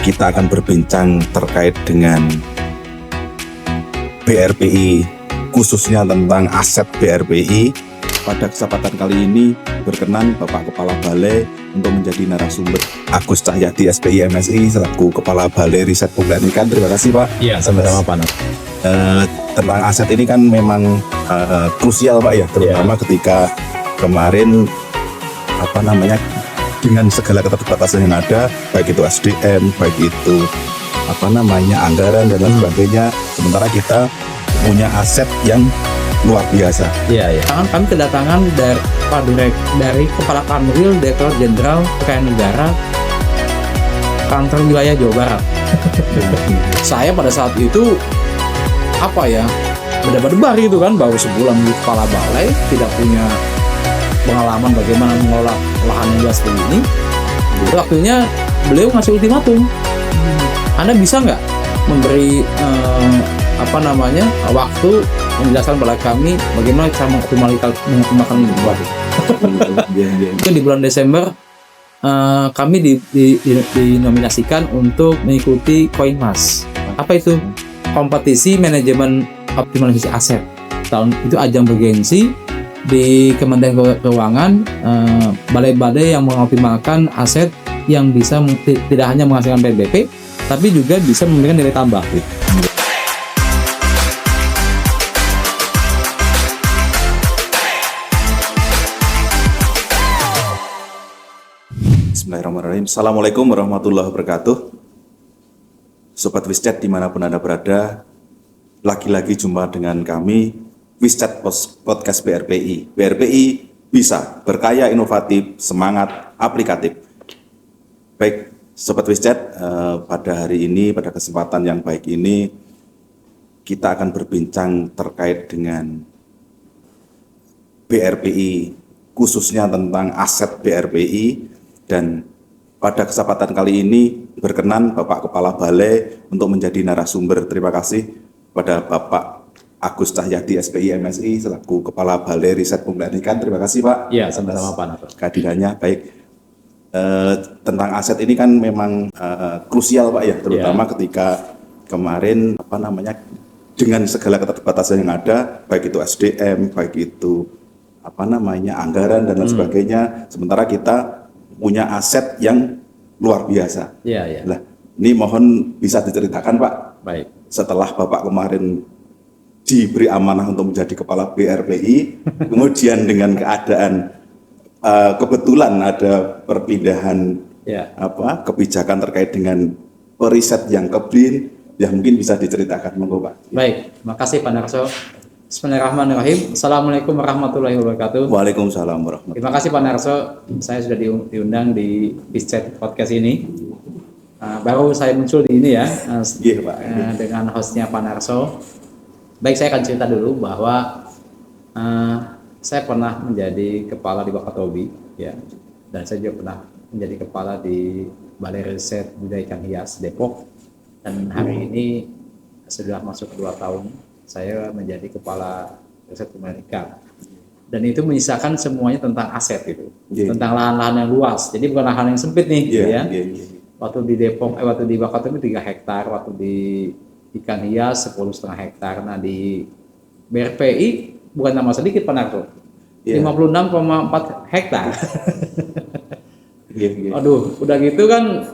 kita akan berbincang terkait dengan BRPI, khususnya tentang aset BRPI. Pada kesempatan kali ini berkenan Bapak Kepala Balai untuk menjadi narasumber Agus Cahyadi SPI MSI selaku Kepala Balai Riset Pemeliharaan. Terima kasih Pak. Iya, sama-sama Pak. Tentang aset ini kan memang krusial Pak ya, terutama ketika kemarin dengan segala keterbatasan yang ada, baik itu SDM, baik itu anggaran dan lain sebagainya, sementara kita punya aset yang luar biasa. Iya. Kami kedatangan dari Kepala Kanwil Direktorat Jenderal Kekayaan Negara Kantor Wilayah Jawa Barat. Saya pada saat itu berdebar gitu kan, baru sebulan di Kepala Balai, tidak punya pengalaman bagaimana mengelola lahan yang luas seperti ini. Waktunya beliau ngasih ultimatum, Anda bisa nggak memberi waktu menjelaskan pada kami bagaimana cara mengoptimalkan ini. Itu di bulan Desember kami dinominasikan untuk mengikuti Koinmas. Apa itu? Kompetisi manajemen optimalisasi aset. Tahun itu ajang bergensi di Kementerian Keuangan, balai-balai yang mengoptimalkan aset yang bisa tidak hanya menghasilkan PNBP, tapi juga bisa memberikan nilai tambah. Bismillahirrahmanirrahim. Assalamualaikum warahmatullahi wabarakatuh. Sobat Wischat dimanapun Anda berada, lagi-lagi jumpa dengan kami Wischat Podcast BRPI. BRPI bisa berkaya, inovatif, semangat, aplikatif. Baik, Sobat Wischat, pada hari ini, pada kesempatan yang baik ini, kita akan berbincang terkait dengan BRPI, khususnya tentang aset BRPI. Dan pada kesempatan kali ini berkenan Bapak Kepala Balai untuk menjadi narasumber. Terima kasih pada Bapak Agus Cahyadi SPI MSI selaku Kepala Balai Riset Pemeliharaan. Terima kasih Pak. Iya, sama-sama Pak. Kehadirannya. Baik. Tentang aset ini kan memang krusial Pak ya, terutama ketika kemarin dengan segala keterbatasan yang ada, baik itu SDM, baik itu anggaran dan lain sebagainya, sementara kita punya aset yang luar biasa. Iya. Nah, ini mohon bisa diceritakan Pak. Baik. Setelah Bapak kemarin diberi amanah untuk menjadi Kepala BRPI, kemudian dengan keadaan kebetulan ada perpindahan kebijakan terkait dengan periset yang kebrin, ya mungkin bisa diceritakan, monggo Pak. Baik, makasih Pak Narso. Bismillahirrahmanirrahim. Assalamualaikum warahmatullahi wabarakatuh. Waalaikumsalam warahmatullahi wabarakatuh. Terima kasih Pak Narso, saya sudah diundang di Wischat Podcast ini. Baru saya muncul di ini ya, dengan hostnya Pak Narso. Baik, saya akan cerita dulu bahwa saya pernah menjadi kepala di Wakatobi, ya, dan saya juga pernah menjadi kepala di Balai Riset Budaya Ikan Hias Depok, dan hari ini sudah masuk 2 tahun saya menjadi kepala riset pemeliharaan ikan, dan itu menyisakan semuanya tentang aset itu, tentang lahan-lahan yang luas, jadi bukan lahan yang sempit nih, Waktu di Depok, waktu di Wakatobi 3 hektar, waktu di ikan hias 10,5 hektar. Nah di BRPI bukan nama sedikit Pak Narto, 56,4 hektar. Aduh, udah gitu kan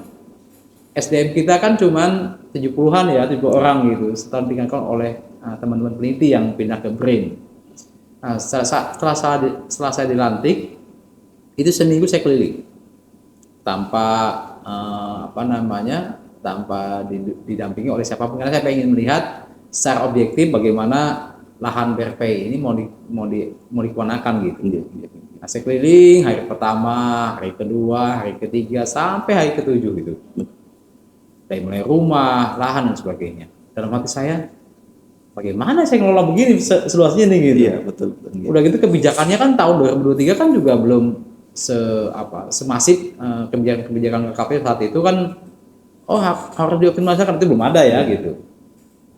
SDM kita kan cuman 70-an ya, 70 orang gitu, setelah ditinggalkan oleh teman-teman peneliti yang pindah ke BRIN. Nah, setelah saya dilantik, itu seminggu saya keliling tanpa tanpa didampingi oleh siapapun, karena saya ingin melihat secara objektif bagaimana lahan BRPI ini mau digunakan gitu. Nah, saya keliling hari pertama, hari kedua, hari ketiga, sampai hari ke-7 gitu. Dari mulai rumah, lahan dan sebagainya. Dalam hati saya, bagaimana saya ngelola begini seluasnya nih gitu. Iya, betul. Udah gitu kebijakannya kan tahun 2023 kan juga belum semasif kebijakan KPU saat itu kan, harus dioptimalkan, itu belum ada ya gitu.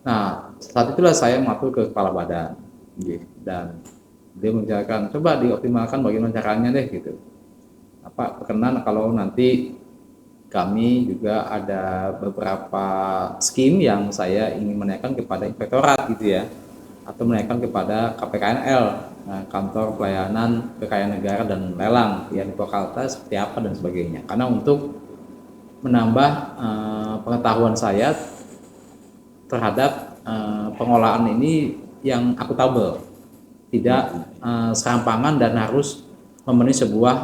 Nah, saat itulah saya matur ke kepala badan, dan dia menjelaskan, coba dioptimalkan bagaimana caranya deh gitu. Berkenan kalau nanti kami juga ada beberapa skim yang saya ingin menaikkan kepada inspektorat gitu ya, atau menaikkan kepada KPKNL, kantor pelayanan kekayaan negara dan lelang ya di Purwakarta seperti apa dan sebagainya. Karena untuk menambah pengetahuan saya terhadap pengolahan ini yang akuntabel, tidak serampangan dan harus memenuhi sebuah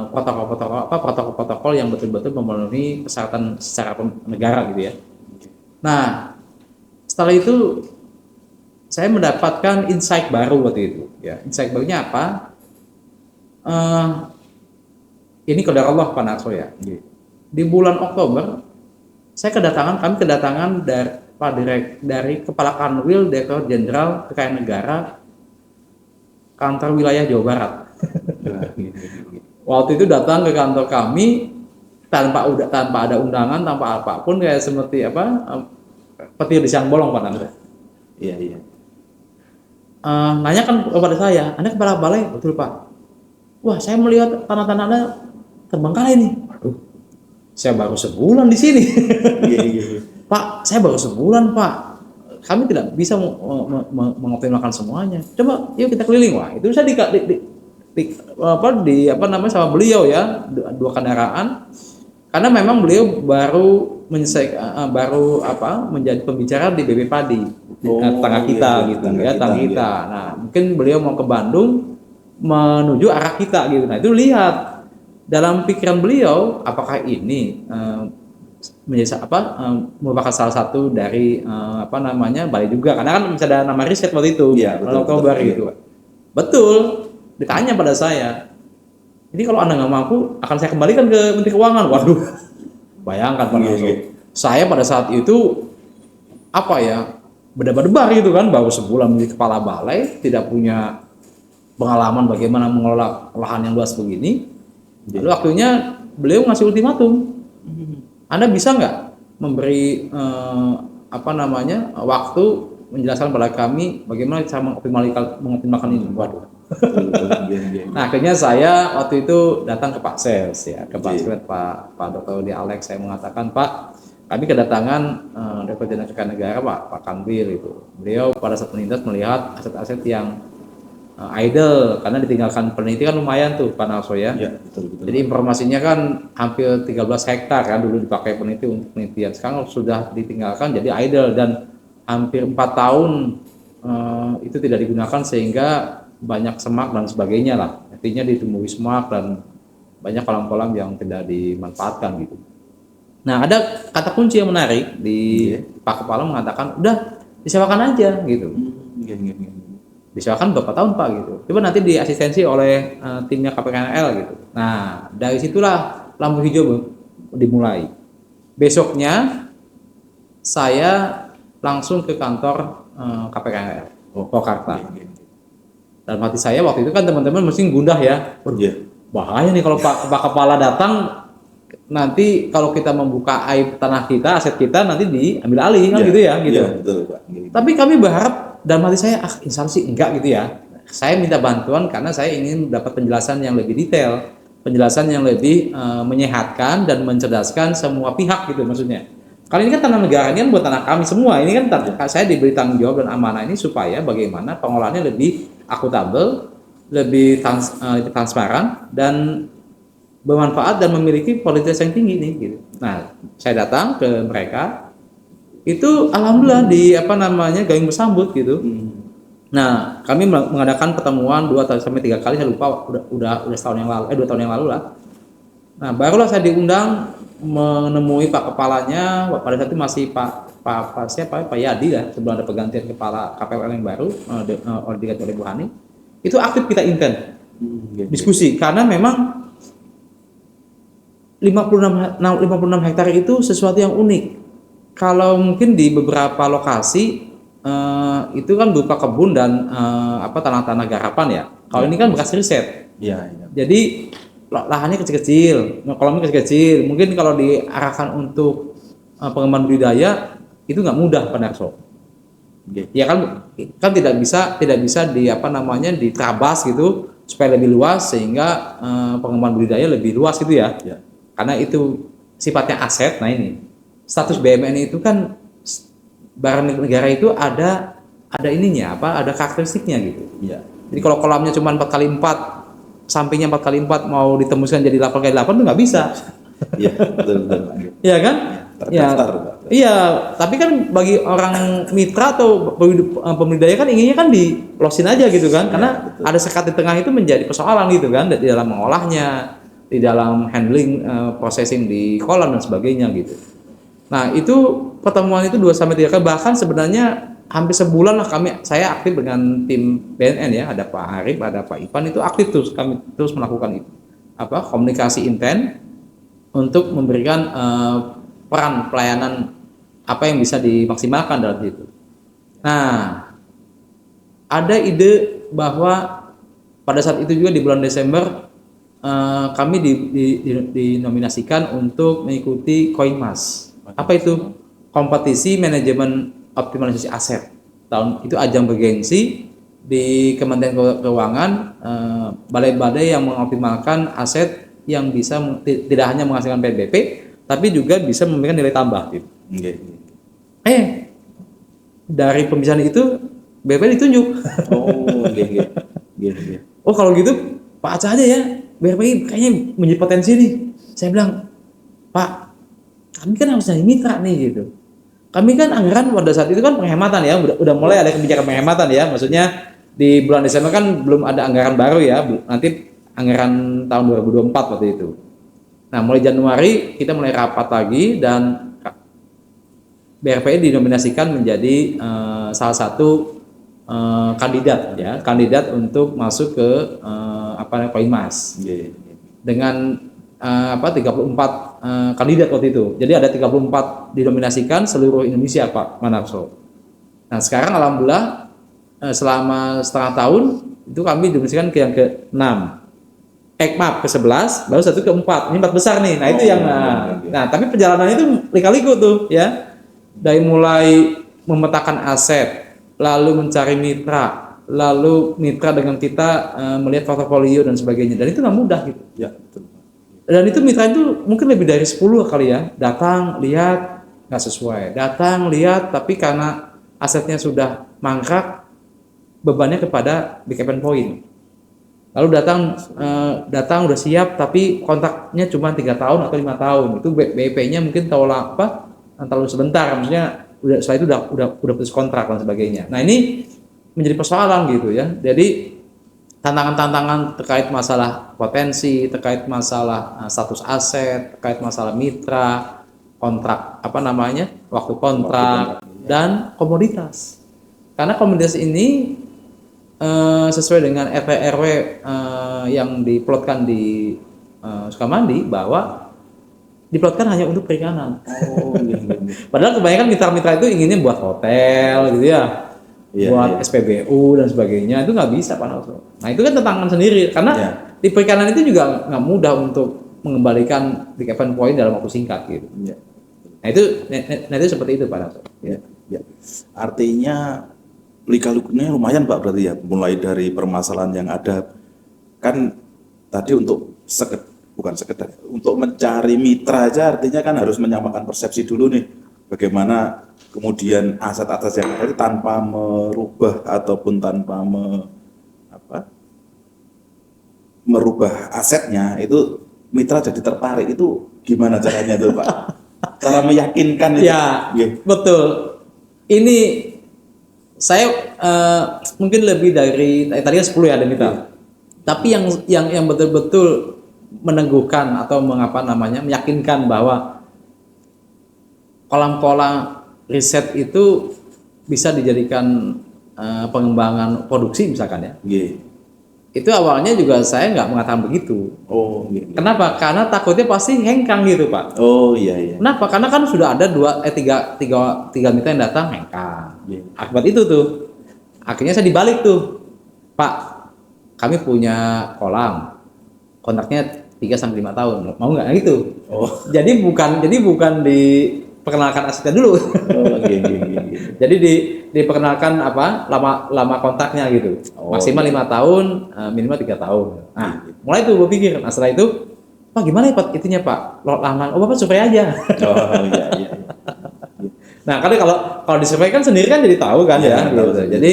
protokol-protokol yang betul-betul memenuhi persyaratan secara negara gitu ya. Nah, setelah itu saya mendapatkan insight baru waktu itu. Ya, insight barunya apa? Ini qadar Allah Pak Narso ya. Di bulan Oktober kami kedatangan dari Kepala Kanwil Direktur Jenderal Kekayaan Negara Kantor Wilayah Jawa Barat. Waktu itu datang ke kantor kami tanpa ada undangan, tanpa apapun, kayak seperti petir di siang bolong Pak Narso. Iya. Nanya kan kepada saya, Anda kepala balai? Betul Pak. Wah, saya melihat tanah-tanah Anda terbengkalai nih. Aduh, saya baru sebulan di sini. Iya. Pak, saya baru sebulan Pak. Kami tidak bisa mengoptimalkan semuanya. Coba, yuk kita keliling. Wah, itu saya sama beliau ya, dua kendaraan. Karena memang beliau baru menjadi pembicara di BB Padi, tetangga kita gitu ya, tetangga kita. Nah, mungkin beliau mau ke Bandung menuju arah kita gitu. Nah, itu lihat dalam pikiran beliau apakah ini menjadi merupakan salah satu dari balai juga, karena kan bisa ada nama riset waktu itu, Oktober gitu. Betul, ditanya pada saya. Jadi kalau Anda nggak mampu, akan saya kembalikan ke Menteri Keuangan. Waduh, bayangkan Pak Narso. Saya pada saat itu berdebar-debar gitu kan, baru sebulan menjadi kepala balai, tidak punya pengalaman bagaimana mengelola lahan yang luas begini. Lalu waktunya beliau ngasih ultimatum. Anda bisa nggak memberi waktu menjelaskan pada kami bagaimana cara mengoptimalkan ini? Waduh. Nah, akhirnya saya waktu itu datang ke Pak Sales ya, ke Pak Sales, Pak Dr. Di Alex. Saya mengatakan, Pak, kami kedatangan Direktur Jenderal Kekayaan Negara Pak Kanwil itu. Beliau pada saat menindas melihat aset-aset yang idle karena ditinggalkan peneliti kan lumayan tuh Pak Narso ya. Betul. Jadi informasinya kan hampir 13 hektar kan dulu dipakai peneliti untuk penelitian. Sekarang sudah ditinggalkan jadi idle dan hampir 4 tahun itu tidak digunakan sehingga banyak semak dan sebagainya lah. Artinya ditumbuhi semak dan banyak kolam-kolam yang tidak dimanfaatkan gitu. Nah, ada kata kunci yang menarik di Pak Kepala mengatakan, udah disewakan aja gitu. Disewakan berapa tahun Pak gitu. Coba nanti diasistensi oleh timnya KPKNL gitu. Nah, dari situlah lampu hijau dimulai. Besoknya saya langsung ke kantor KPKNL Purwakarta. Dan hati saya waktu itu kan teman-teman mesti gundah ya. Bahaya nih kalau Pak Kepala datang, nanti kalau kita membuka aib tanah kita, aset kita nanti diambil alih kan gitu ya gitu. Betul, Pak. Tapi kami berharap dalam hati saya instansi enggak gitu ya. Saya minta bantuan karena saya ingin dapat penjelasan yang lebih detail, penjelasan yang lebih menyehatkan dan mencerdaskan semua pihak gitu maksudnya. Kali ini kan tanah negara ini kan buat tanah kami semua. Ini kan saya diberi tanggung jawab dan amanah ini supaya bagaimana pengolahannya lebih akuntabel, lebih transparan dan bermanfaat dan memiliki kualitas yang tinggi nih gitu. Nah, saya datang ke mereka itu alhamdulillah gayung bersambut gitu. Nah, kami mengadakan pertemuan 2-3 kali, saya lupa udah setahun yang lalu, 2 tahun yang lalu lah. Nah, barulah saya diundang menemui Pak Kepalanya. Pada saat itu masih Pak Yadi ya, sebelum ada pergantian kepala KPWL yang baru diganti oleh Bu Hani. Itu aktif kita intens diskusi karena memang 56 hektar itu sesuatu yang unik. Kalau mungkin di beberapa lokasi itu kan berupa kebun dan tanah-tanah garapan ya. Kalau ini kan bekas riset. Jadi lahannya kecil-kecil, kolamnya kecil-kecil. Mungkin kalau diarahkan untuk pengembangan budidaya itu nggak mudah Pak Narso. Ya kan tidak bisa diterabas gitu supaya lebih luas sehingga pengembangan budidaya lebih luas gitu ya. Karena itu sifatnya aset. Nah ini status BUMN itu kan barang milik negara itu ada ininya ada karakteristiknya gitu. Iya. Jadi kalau kolamnya cuma 4x4, sampingnya 4x4 mau ditembuskan jadi 8x8 itu nggak bisa. Iya, betul. Iya kan? Terdaftar, Pak. Iya, tapi kan bagi orang mitra atau pembudidaya kan inginnya kan dilosin aja gitu kan, karena ada sekat di tengah itu menjadi persoalan gitu kan, di dalam mengolahnya, di dalam handling, processing di kolam dan sebagainya gitu. Nah itu pertemuan itu 2-3 kali, bahkan sebenarnya hampir sebulan lah saya aktif dengan tim BNN ya, ada Pak Arif, ada Pak Ivan, itu aktif terus kami terus melakukan itu komunikasi intens untuk memberikan peran pelayanan apa yang bisa dimaksimalkan dalam itu. Nah, ada ide bahwa pada saat itu juga di bulan Desember kami dinominasikan untuk mengikuti Koinmas. Apa itu? Kompetisi manajemen optimalisasi aset. Tahun itu ajang bergengsi di Kementerian Keuangan, balai-balai yang mengoptimalkan aset yang bisa tidak hanya menghasilkan PBP, tapi juga bisa memberikan nilai tambah. Gitu. Dari pembicaraan itu BRPI ditunjuk. Oh kalau gitu Pak Aca aja ya, BRPI kayaknya menjadi potensi nih. Saya bilang, Pak, kami kan harus jadi mitra nih gitu. Kami kan anggaran pada saat itu kan penghematan ya, udah mulai ada kebijakan penghematan ya. Maksudnya di bulan Desember kan belum ada anggaran baru ya, nanti anggaran tahun 2024 waktu itu. Nah, mulai Januari kita mulai rapat lagi dan BRPI dinominasikan menjadi salah satu kandidat untuk masuk ke Koinmas. Dengan 34 kandidat waktu itu. Jadi ada 34 dinominasikan seluruh Indonesia, Pak Manarso. Nah, sekarang alhamdulillah selama setengah tahun itu kami dinominasikan ke yang ke-6. Maaf, ke-11, baru satu ke-4. Ini 4 besar nih. Nah, itu yang nah, tapi perjalanannya itu lika-liku tuh ya. Dari mulai memetakan aset, lalu mencari mitra, lalu mitra dengan kita melihat portofolio dan sebagainya. Dan itu nggak mudah gitu. Ya, betul. Dan itu mitra itu mungkin lebih dari 10 kali ya. Datang, lihat, nggak sesuai. Datang, lihat, tapi karena asetnya sudah mangkrak, bebannya kepada BKPN Point. Lalu datang udah siap, tapi kontraknya cuma 3 tahun atau 5 tahun. Itu BIP-nya mungkin terlalu sebentar, maksudnya setelah itu udah putus kontrak dan sebagainya. Nah ini menjadi persoalan gitu ya. Jadi tantangan-tantangan terkait masalah potensi, terkait masalah status aset, terkait masalah mitra, kontrak waktu kontrak dan komoditas. Karena komoditas ini sesuai dengan RT/RW yang diplotkan di Sukamandi bahwa diplotkan hanya untuk perikanan. Padahal kebanyakan mitra-mitra itu inginnya buat hotel gitu ya, buat SPBU dan sebagainya, itu nggak bisa Pak Narso. Nah itu kan tantangan sendiri karena di perikanan itu juga nggak mudah untuk mengembalikan BKPN Point dalam waktu singkat gitu. Nah itu seperti itu Pak Narso. Artinya lika-likunya lumayan Pak berarti ya, mulai dari permasalahan yang ada kan tadi untuk bukan sekedar untuk mencari mitra aja, artinya kan harus menyamakan persepsi dulu nih, bagaimana kemudian aset-aset yang ada tanpa merubah ataupun tanpa merubah asetnya, itu mitra jadi tertarik, itu gimana caranya tuh Pak? Cara meyakinkan itu? Ya, betul. Ini saya mungkin lebih dari tadi kan 10 ya ada mitra. Tapi yang betul-betul meneguhkan atau meyakinkan bahwa kolam-kolam riset itu bisa dijadikan pengembangan produksi misalkan ya. Itu awalnya juga saya nggak mengatakan begitu. Kenapa? Karena takutnya pasti hengkang gitu Pak. Kenapa? Karena kan sudah ada tiga mitra yang datang hengkang. Akibat itu tuh, akhirnya saya dibalik tuh, Pak, kami punya kolam, kontraknya 3-5 tahun, mau nggak gitu? Jadi bukan diperkenalkan asetnya dulu. Jadi diperkenalkan lama kontraknya gitu, maksimal 5 tahun, minimal 3 tahun. Nah, mulai tuh berpikir. Nah, setelah itu Pak gimana ya Pak itunya Pak, lahan, Bapak survei aja. Oh iya iya. Nah kalau di survei kan sendiri kan jadi tahu kan Iya, ya, tahu gitu. sendiri. Jadi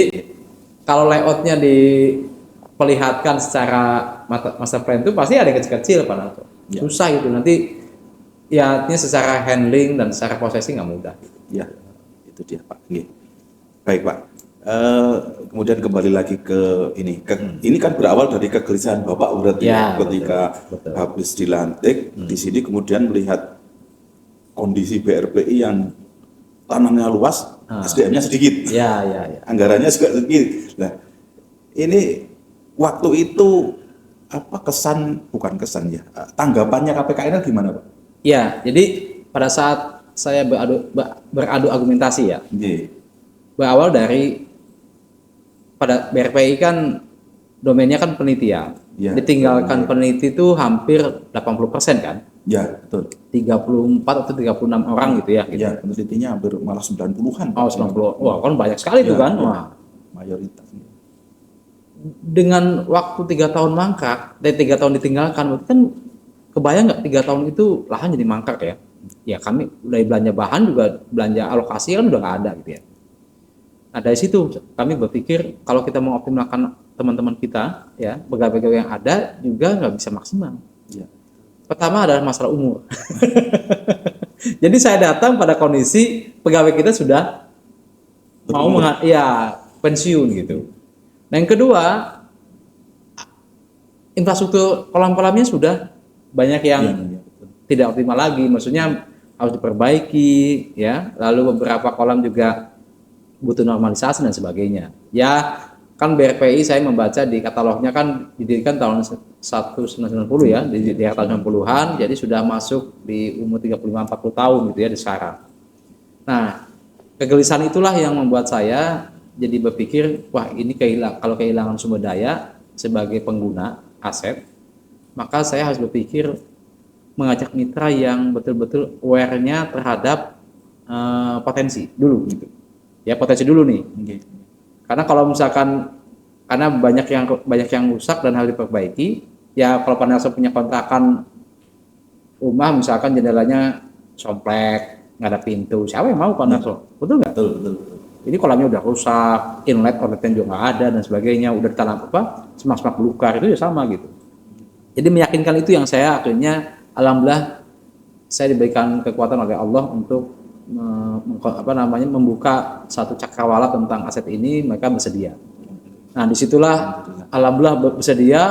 kalau layoutnya diperlihatkan secara master plan itu pasti ada yang kecil-kecil Pak Narso. Ya. Susah gitu nanti ya artinya secara handling dan secara processing nggak mudah. Ya, itu dia Pak. Nggih. Baik Pak. Kemudian kembali lagi ke ini. Ini kan berawal dari kegelisahan Bapak berarti Ya, ketika betul. habis dilantik di sini kemudian melihat kondisi BRPI yang tanahnya luas, SDM-nya sedikit, Ya. anggarannya juga sedikit. Nah, ini waktu itu apa bukan kesan ya, tanggapannya KPKN gimana Pak? Ya, jadi pada saat saya beradu argumentasi ya, Nggih. berawal dari pada BRPI kan domainnya kan penelitian. Ya, Ditinggalkan peneliti itu hampir 80% kan. Ya, betul. 34 atau 36 orang gitu ya. Gitu. Ya, penelitinya hampir malah 90-an. Oh, 90. Wah, kan banyak sekali itu kan. Ya. Wah. Mayoritas. Dengan waktu 3 tahun mangkrak, dari 3 tahun ditinggalkan, berarti kan kebayang nggak 3 tahun itu lahan jadi mangkrak ya? Ya kami dari belanja bahan juga belanja alokasi kan udah nggak ada gitu ya. Nah dari situ kami berpikir kalau kita mengoptimalkan teman-teman kita ya pegawai-pegawai yang ada juga nggak bisa maksimal. Ya. Pertama adalah masalah umur. Jadi saya datang pada kondisi pegawai kita sudah mau pensiun gitu. Nah yang kedua infrastruktur kolam-kolamnya sudah banyak yang tidak optimal lagi, maksudnya harus diperbaiki ya. Lalu beberapa kolam juga butuh normalisasi dan sebagainya. Ya kan BRPI saya membaca di katalognya kan didirikan tahun 1990 ya, di tahun 90-an, jadi sudah masuk di umur 35-40 tahun gitu ya di sekarang. Nah, kegelisahan itulah yang membuat saya jadi berpikir, wah ini kalau kehilangan sumber daya sebagai pengguna aset, maka saya harus berpikir mengajak mitra yang betul-betul aware-nya terhadap potensi dulu gitu. Ya potensi dulu nih. Okay. Karena kalau misalkan karena banyak yang rusak dan harus diperbaiki, ya kalau Pak Nelson punya kontrakan rumah misalkan jendelanya somplek, nggak ada pintu, siapa yang mau Pak Nelson? Betul nggak? Betul. Jadi kolamnya udah rusak, outletnya juga nggak ada dan sebagainya, udah ditanam semak-semak belukar itu ya sama gitu. Jadi meyakinkan itu yang saya akhirnya alhamdulillah saya diberikan kekuatan oleh Allah untuk membuka satu cakrawala tentang aset ini, mereka bersedia. Nah disitulah alhamdulillah bersedia,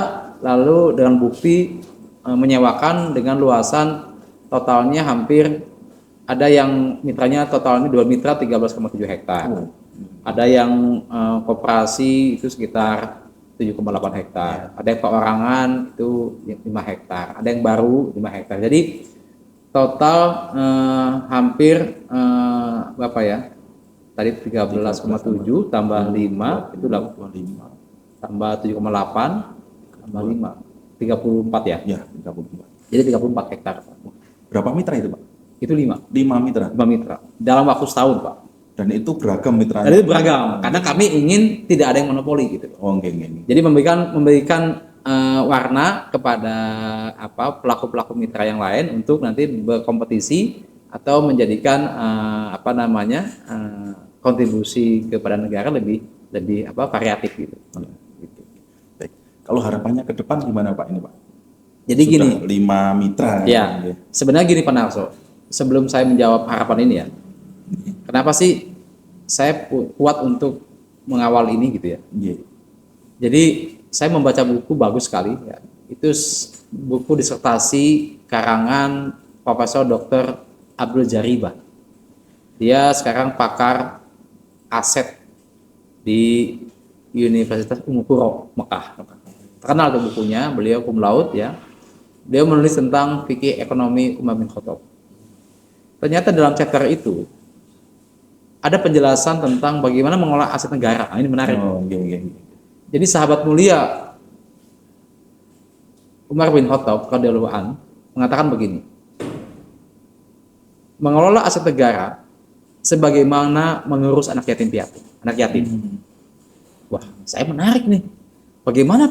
lalu dengan bukti menyewakan dengan luasan totalnya hampir ada yang mitranya totalnya 2 mitra 13,7 hektar. Ada yang koperasi itu sekitar 7,8 hektar. Ada yang perorangan itu 5 hektar. Ada yang baru 5 hektar. Jadi total hampir berapa ya? Tadi 13,7 tambah 5 itu 85. Tambah 7,8 tambah 5 34 ya? Ya, 34. Jadi 34 hektar. Berapa mitra itu, Pak? Itu 5 mitra. 5 mitra. Dalam waktu setahun, Pak. Dan itu beragam mitranya. Dan itu beragam karena kami ingin tidak ada yang monopoli gitu. Oh, okay. Jadi memberikan warna kepada pelaku-pelaku mitra yang lain untuk nanti berkompetisi atau menjadikan kontribusi kepada negara lebih variatif gitu. Baik. Kalau harapannya ke depan gimana Pak ini Pak? Jadi sudah gini. 5 mitra. Ya. Sebenarnya gini Pak Narso. Sebelum saya menjawab harapan ini ya. Kenapa sih saya kuat untuk mengawal ini gitu ya? Yeah. Jadi saya membaca buku bagus sekali ya. Itu buku disertasi karangan Profesor Dr. Abdul Jaribah. Dia sekarang pakar aset di Universitas Ummul Qura Mekah. Terkenal tuh bukunya, beliau cum laude ya. Beliau menulis tentang fikih ekonomi Umar bin Khattab. Ternyata dalam chapter itu ada penjelasan tentang bagaimana mengolah aset negara. Nah, ini menarik. Jadi sahabat mulia Umar bin Khattab radhiyallahu anhu mengatakan begini. Mengelola aset negara sebagaimana mengurus anak yatim piatu, anak yatim. Wah, saya menarik nih. Bagaimana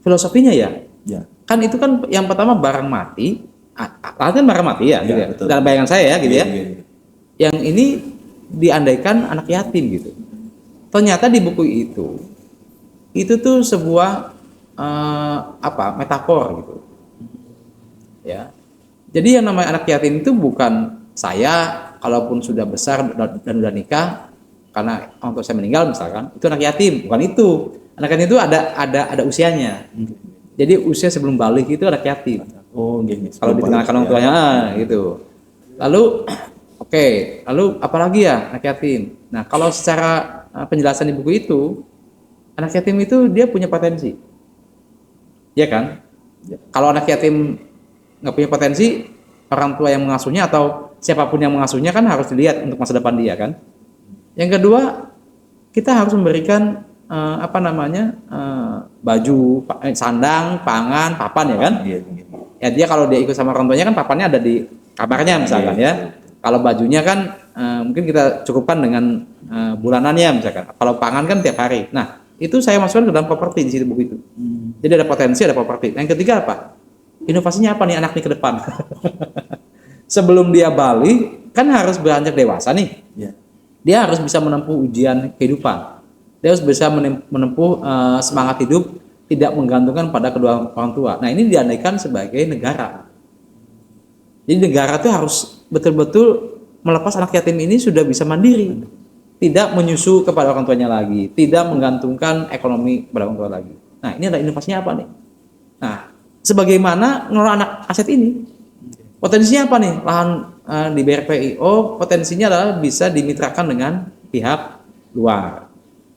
filosofinya ya? Ya. kan itu kan yang pertama barang mati, lahan kan barang mati ya, Iya, gitu ya. betul. Dalam bayangan saya ya, gitu Iya, ya. iya. Yang ini diandaikan anak yatim gitu. Ternyata di buku itu tuh sebuah metafor gitu, ya. Jadi yang namanya anak yatim itu bukan saya, kalaupun sudah besar dan udah nikah, karena orang tua saya meninggal misalkan, itu anak yatim, bukan itu. Anak yatim itu ada usianya. Jadi usia sebelum balik itu anak yatim. Oh, gini. Kalau ditinggalkan orang tuanya gitu. Lalu oke, lalu apalagi ya anak yatim. Nah, kalau secara penjelasan di buku itu, anak yatim itu dia punya potensi. Ya kan? Kalau anak yatim nggak punya potensi, orang tua yang mengasuhnya atau siapapun yang mengasuhnya kan harus dilihat untuk masa depan dia kan. Yang kedua, kita harus memberikan baju, sandang, pangan, papan ya kan. Iya. Ya dia kalau dia ikut sama orang tuanya kan papannya ada di kamarnya misalkan ya. Kalau bajunya kan mungkin kita cukupkan dengan bulanannya misalkan. Kalau pangan kan tiap hari. Nah, itu saya masukkan ke dalam properti di situ buku itu. Jadi ada potensi, ada properti. Yang ketiga apa? Inovasinya apa nih anak nih ke depan? Sebelum dia balik kan harus beranjak dewasa nih. Iya. Dia harus bisa menempuh ujian kehidupan. Dia harus bisa menempuh semangat hidup tidak menggantungkan pada kedua orang tua. Nah, ini diandaikan sebagai negara. Jadi negara itu harus betul-betul melepas anak yatim ini sudah bisa mandiri. Tidak menyusu kepada orang tuanya lagi, tidak menggantungkan ekonomi kepada orang tua lagi. Nah, ini ada inovasinya apa nih? Nah, sebagaimana ngelola anak aset ini, potensinya apa nih? Lahan di BRPI, potensinya adalah bisa dimitrakan dengan pihak luar,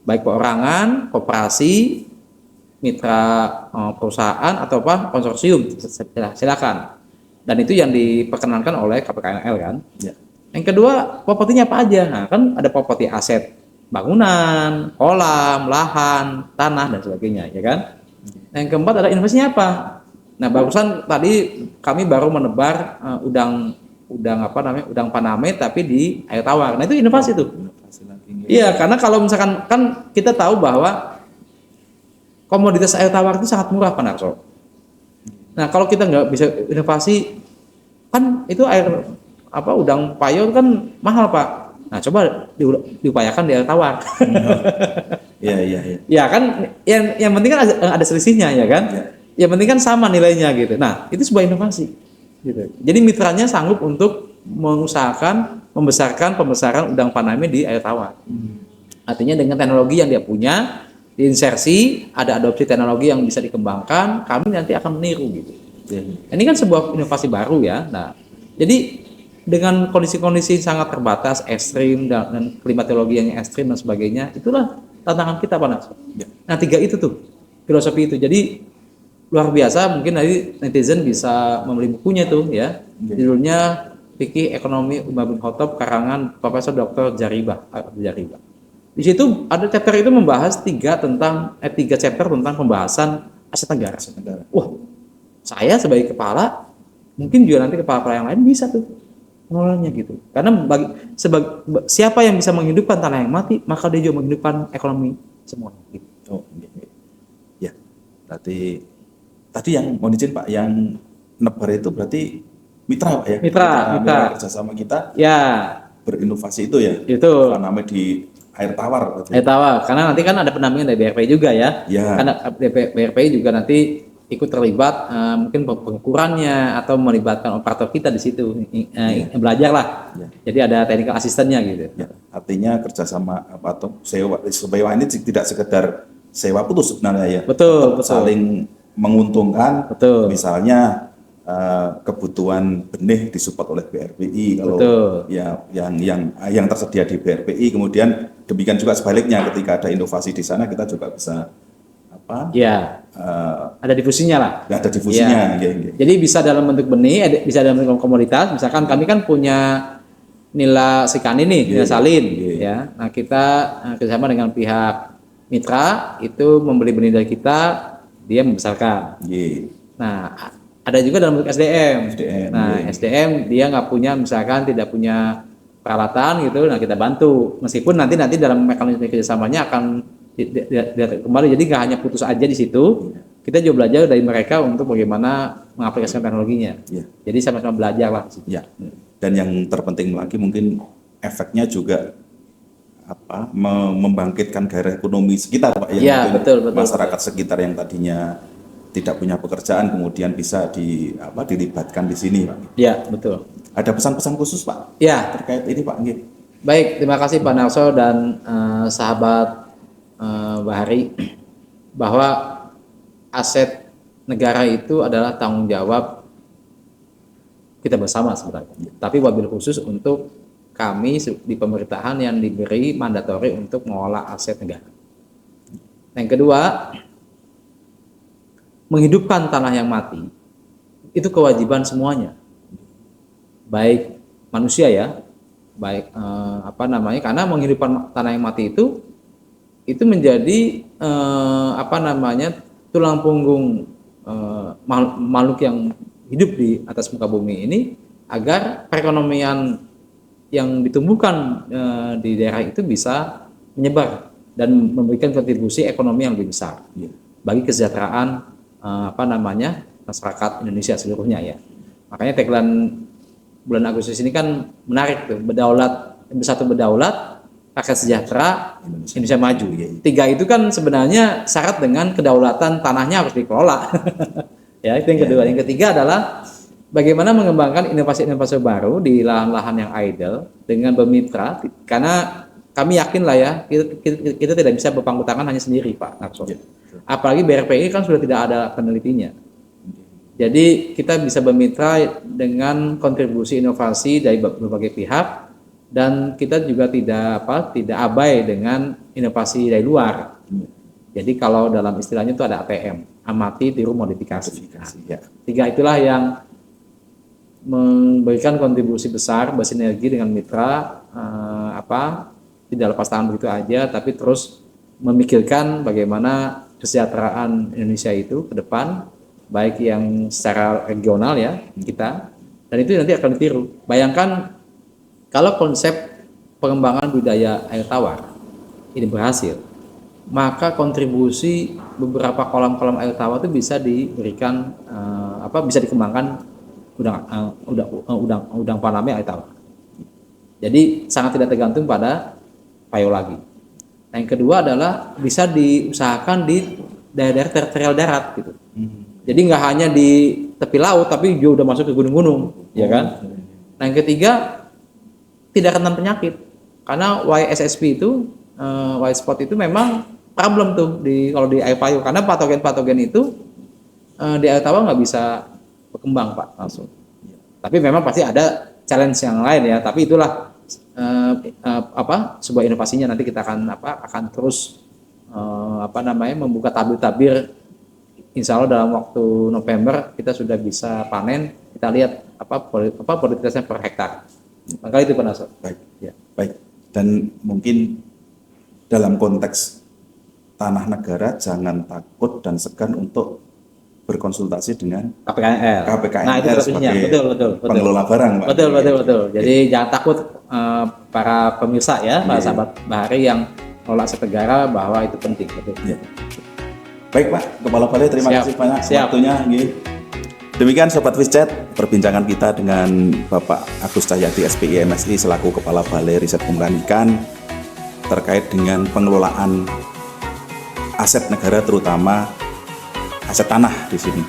baik perorangan, koperasi, mitra perusahaan atau konsorsium, silakan. Dan itu yang diperkenankan oleh KPKNL kan. Ya. Yang kedua, propertinya apa aja? Nah, kan ada properti aset bangunan, kolam, lahan, tanah dan sebagainya, ya kan? Yang keempat ada inovasinya apa? Nah, barusan tadi kami baru menebar udang paname tapi di air tawar. Nah, itu inovasi tuh. Iya, karena kalau misalkan kan kita tahu bahwa komoditas air tawar itu sangat murah, Pak Narso. Nah, kalau kita nggak bisa inovasi, kan itu udang payur kan mahal, Pak. Nah, coba diupayakan di air tawar. Iya. Ya kan, yang penting kan ada selisihnya ya kan. Ya. Yang penting kan sama nilainya gitu. Nah, itu sebuah inovasi. Gitu. Jadi mitranya sanggup untuk mengusahakan pembesaran udang faname di air tawar. Artinya dengan teknologi yang dia punya, diinsersi, ada adopsi teknologi yang bisa dikembangkan, kami nanti akan meniru gitu. Ini kan sebuah inovasi baru ya. Nah, jadi dengan kondisi-kondisi sangat terbatas, ekstrim dan klimatologi yang ekstrim dan sebagainya, itulah tantangan kita, Pak Narso. Ya. Nah, 3 itu tuh filosofi itu. Jadi luar biasa, mungkin nanti netizen bisa membeli bukunya tuh ya. Judulnya Fikih Ekonomi Umar bin Khattab karangan Profesor Dr. Jaribah. Di situ ada chapter itu membahas 3 chapter tentang pembahasan aset negara. Wah, saya sebagai kepala, mungkin juga nanti kepala-kepala yang lain bisa tuh mengelolanya gitu. Karena siapa yang bisa menghidupkan tanah yang mati, maka dia juga menghidupkan ekonomi semuanya. Gitu. Oh, ya. Berarti tadi yang mohon izin Pak, yang nebar itu berarti mitra Pak ya? Mitra kerjasama kita. Ya. Berinovasi itu ya. Itu. Namanya di air tawar. Air tawar, karena nanti kan ada pendampingan dari BRPI juga ya. Karena BRPI juga nanti ikut terlibat mungkin pengukurannya atau melibatkan operator kita di situ belajar lah. Jadi ada technical asistennya gitu. Ya, artinya kerjasama atau sewa ini tidak sekedar sewa putus sebenarnya ya. Betul. Saling menguntungkan. Betul. Misalnya kebutuhan benih disupport oleh BRPI kalau ya yang tersedia di BRPI, kemudian demikian juga sebaliknya ketika ada inovasi di sana kita juga bisa ada difusinya lah. Ada difusinya. Ya. Jadi bisa dalam bentuk benih, bisa dalam bentuk komoditas. Misalkan kami kan punya nila sekani nih, nila salin, ya. Nah kita kerjasama dengan pihak mitra itu membeli benih dari kita, dia membesarkan. Nah ada juga dalam bentuk SDM. SDM dia nggak punya, misalkan tidak punya peralatan gitu, nah kita bantu. Meskipun nanti dalam mekanisme kerjasamanya akan kembali, jadi nggak hanya putus aja di situ, kita juga belajar dari mereka untuk bagaimana mengaplikasikan teknologinya. Ya. Jadi sama-sama belajar lah. Ya. Dan yang terpenting lagi mungkin efeknya juga membangkitkan gairah ekonomi sekitar, Pak, yang Ya, mungkin betul, masyarakat sekitar yang tadinya tidak punya pekerjaan kemudian bisa dilibatkan di sini, Pak. Ya, betul. Ada pesan-pesan khusus, Pak, Ya, terkait ini, Pak? Nggih. baik, terima kasih Pak Narso dan sahabat Bahari, bahwa aset negara itu adalah tanggung jawab kita bersama sebenarnya. Tapi wabil khusus untuk kami di pemerintahan yang diberi mandatori untuk mengolah aset negara. Yang kedua, menghidupkan tanah yang mati itu kewajiban semuanya, baik manusia ya, baik karena menghidupkan tanah yang mati itu menjadi tulang punggung makhluk yang hidup di atas muka bumi ini, agar perekonomian yang ditumbuhkan di daerah itu bisa menyebar dan memberikan kontribusi ekonomi yang lebih besar bagi kesejahteraan masyarakat Indonesia seluruhnya ya. Makanya tagline bulan Agustus ini kan menarik tuh, bersatu berdaulat, rakyat sejahtera, Indonesia maju. 3 itu kan sebenarnya syarat dengan kedaulatan tanahnya harus dikelola. Ya, itu yang kedua. Yang ketiga adalah bagaimana mengembangkan inovasi-inovasi baru di lahan-lahan yang idle dengan bermitra, karena kami yakin lah ya, kita tidak bisa berpangku tangan hanya sendiri, Pak Narso. Apalagi BRPI kan sudah tidak ada penelitinya. Jadi kita bisa bermitra dengan kontribusi inovasi dari berbagai pihak, dan kita juga tidak abai dengan inovasi dari luar. Jadi kalau dalam istilahnya itu ada ATM, amati, tiru, modifikasi. Nah, 3 itulah yang memberikan kontribusi besar, bersinergi dengan mitra, tidak lepas tangan begitu aja, tapi terus memikirkan bagaimana kesejahteraan Indonesia itu ke depan, baik yang secara regional ya kita, dan itu nanti akan ditiru. Bayangkan kalau konsep pengembangan budaya air tawar ini berhasil, maka kontribusi beberapa kolam-kolam air tawar itu bisa diberikan bisa dikembangkan udang faname air tawar. Jadi sangat tidak tergantung pada payo lagi. Yang kedua adalah bisa diusahakan di daerah teritorial darat gitu. Jadi nggak hanya di tepi laut, tapi juga udah masuk ke gunung-gunung, ya kan? Nah, yang ketiga, tidak rentan penyakit, karena YSSP itu, white spot itu memang problem tuh kalau di air payo, karena patogen itu di air tawar nggak bisa berkembang, Pak, langsung. Tapi memang pasti ada challenge yang lain ya. Tapi itulah sebuah inovasinya. Nanti kita akan terus membuka tabir-tabir. Insya Allah dalam waktu November kita sudah bisa panen. Kita lihat produktivitasnya per hektar. Maka itu Pak Narso. Baik, ya, baik. Dan mungkin dalam konteks tanah negara jangan takut dan segan untuk berkonsultasi dengan KPKNL Nah, itu sebagai betul. pengelola barang, Pak. Betul. Jadi jangan takut para pemirsa ya, para sahabat Bahari yang mengelola aset negara, bahwa itu penting. Betul. Ya. Baik, Pak Kepala Balai, terima kasih banyak waktunya. Demikian Sobat Wischat, perbincangan kita dengan Bapak Agus Cahyadi SPI MSI selaku Kepala Balai Riset Pengembangan Ikan terkait dengan pengelolaan aset negara, terutama aset tanah di sini.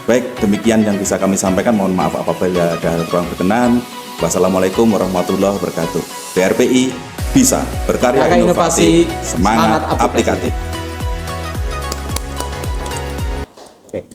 Baik, demikian yang bisa kami sampaikan. Mohon maaf apabila ada kurang berkenan. Wassalamualaikum warahmatullahi wabarakatuh. BRPI bisa berkarya inovasi, semangat aplikatif. Oke.